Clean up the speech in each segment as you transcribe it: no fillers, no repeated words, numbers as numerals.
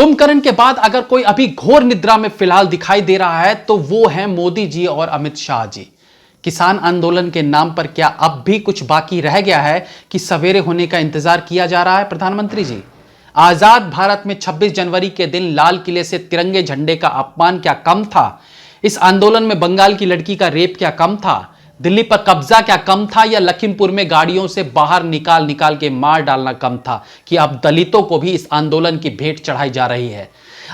कुंभकर्ण के बाद अगर कोई अभी घोर निद्रा में फिलहाल दिखाई दे रहा है तो वो है मोदी जी और अमित शाह जी। किसान आंदोलन के नाम पर क्या अब भी कुछ बाकी रह गया है कि सवेरे होने का इंतजार किया जा रहा है? प्रधानमंत्री जी, आजाद भारत में 26 जनवरी के दिन लाल किले से तिरंगे झंडे का अपमान क्या कम था? इस आंदोलन में बंगाल की लड़की का रेप क्या कम था? दिल्ली पर कब्जा क्या कम था? या लखीमपुर में गाड़ियों से बाहर निकाल निकाल के मार डालना कम था कि अब दलितों को भी इस आंदोलन की भेंट चढ़ाई जा रही है?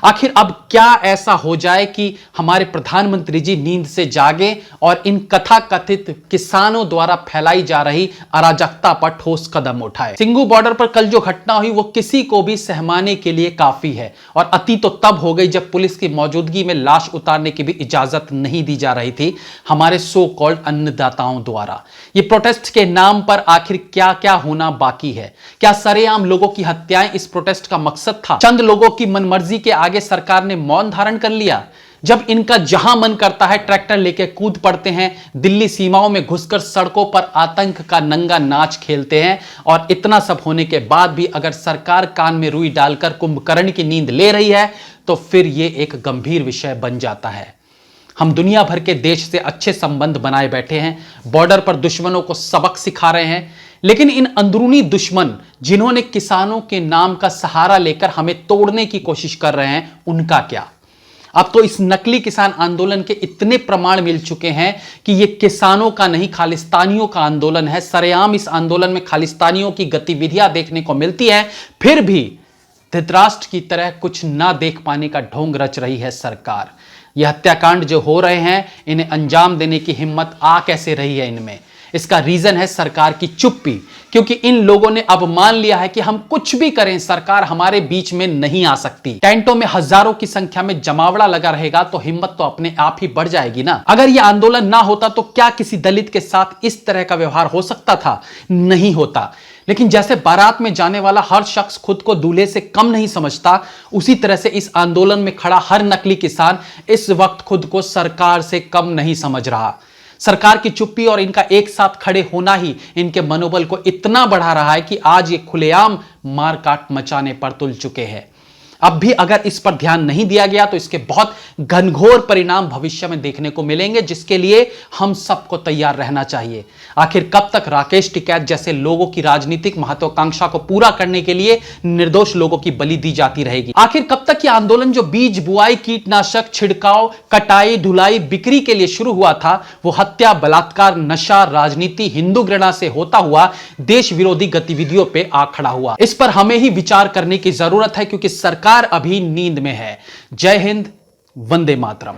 आखिर अब क्या ऐसा हो जाए कि हमारे प्रधानमंत्री जी नींद से जागे और इन कथाकथित किसानों द्वारा फैलाई जा रही अराजकता पर ठोस कदम उठाए? सिंगू बॉर्डर पर कल जो घटना हुई वो किसी को भी सहमाने के लिए काफी है, और अति तो तब हो गई जब पुलिस की मौजूदगी में लाश उतारने की भी इजाजत नहीं दी जा रही थी हमारे सो कॉल्ड अन्नदाताओं द्वारा। ये प्रोटेस्ट के नाम पर आखिर क्या क्या होना बाकी है? क्या सरेआम लोगों की हत्याएं इस प्रोटेस्ट का मकसद था? चंद लोगों की मनमर्जी के आगे सरकार ने मौन धारण कर लिया? जब इनका जहां मन करता है ट्रैक्टर लेके कूद पड़ते हैं, दिल्ली सीमाओं में घुसकर सड़कों पर आतंक का नंगा नाच खेलते हैं, और इतना सब होने के बाद भी अगर सरकार कान में रुई डालकर कुंभकर्ण की नींद ले रही है तो फिर यह एक गंभीर विषय बन जाता है। हम दुनिया भर के देश से अच्छे संबंध बनाए बैठे हैं, बॉर्डर पर दुश्मनों को सबक सिखा रहे हैं, लेकिन इन अंदरूनी दुश्मन जिन्होंने किसानों के नाम का सहारा लेकर हमें तोड़ने की कोशिश कर रहे हैं, उनका क्या? अब तो इस नकली किसान आंदोलन के इतने प्रमाण मिल चुके हैं कि यह किसानों का नहीं, खालिस्तानियों का आंदोलन है। सरेआम इस आंदोलन में खालिस्तानियों की गतिविधियां देखने को मिलती है, फिर भी धृतराष्ट्र की तरह कुछ ना देख पाने का ढोंग रच रही है सरकार। यह हत्याकांड जो हो रहे हैं, इन्हें अंजाम देने की हिम्मत आ कैसे रही है इनमें? इसका रीजन है सरकार की चुप्पी, क्योंकि इन लोगों ने अब मान लिया है कि हम कुछ भी करें सरकार हमारे बीच में नहीं आ सकती। टेंटों में हजारों की संख्या में जमावड़ा लगा रहेगा तो हिम्मत तो अपने आप ही बढ़ जाएगी ना। अगर यह आंदोलन ना होता तो क्या किसी दलित के साथ इस तरह का व्यवहार हो सकता था? नहीं होता। लेकिन जैसे बारात में जाने वाला हर शख्स खुद को दूल्हे से कम नहीं समझता, उसी तरह से इस आंदोलन में खड़ा हर नकली किसान इस वक्त खुद को सरकार से कम नहीं समझ रहा। सरकार की चुप्पी और इनका एक साथ खड़े होना ही इनके मनोबल को इतना बढ़ा रहा है कि आज ये खुलेआम मारकाट मचाने पर तुल चुके हैं। अब भी अगर इस पर ध्यान नहीं दिया गया तो इसके बहुत घनघोर परिणाम भविष्य में देखने को मिलेंगे, जिसके लिए हम सबको तैयार रहना चाहिए। आखिर कब तक राकेश टिकैत जैसे लोगों की राजनीतिक महत्वाकांक्षा को पूरा करने के लिए निर्दोष लोगों की बलि दी जाती रहेगी? आखिर कब तक यह आंदोलन जो बीज बुआई, कीटनाशक छिड़काव, कटाई, ढुलाई, बिक्री के लिए शुरू हुआ था, वो हत्या, बलात्कार, नशा, राजनीति, हिंदू घृणा से होता हुआ देश विरोधी गतिविधियों पर आ खड़ा हुआ? इस पर हमें ही विचार करने की जरूरत है, क्योंकि सरकार अभी नींद में है। जय हिंद, वंदे मातरम।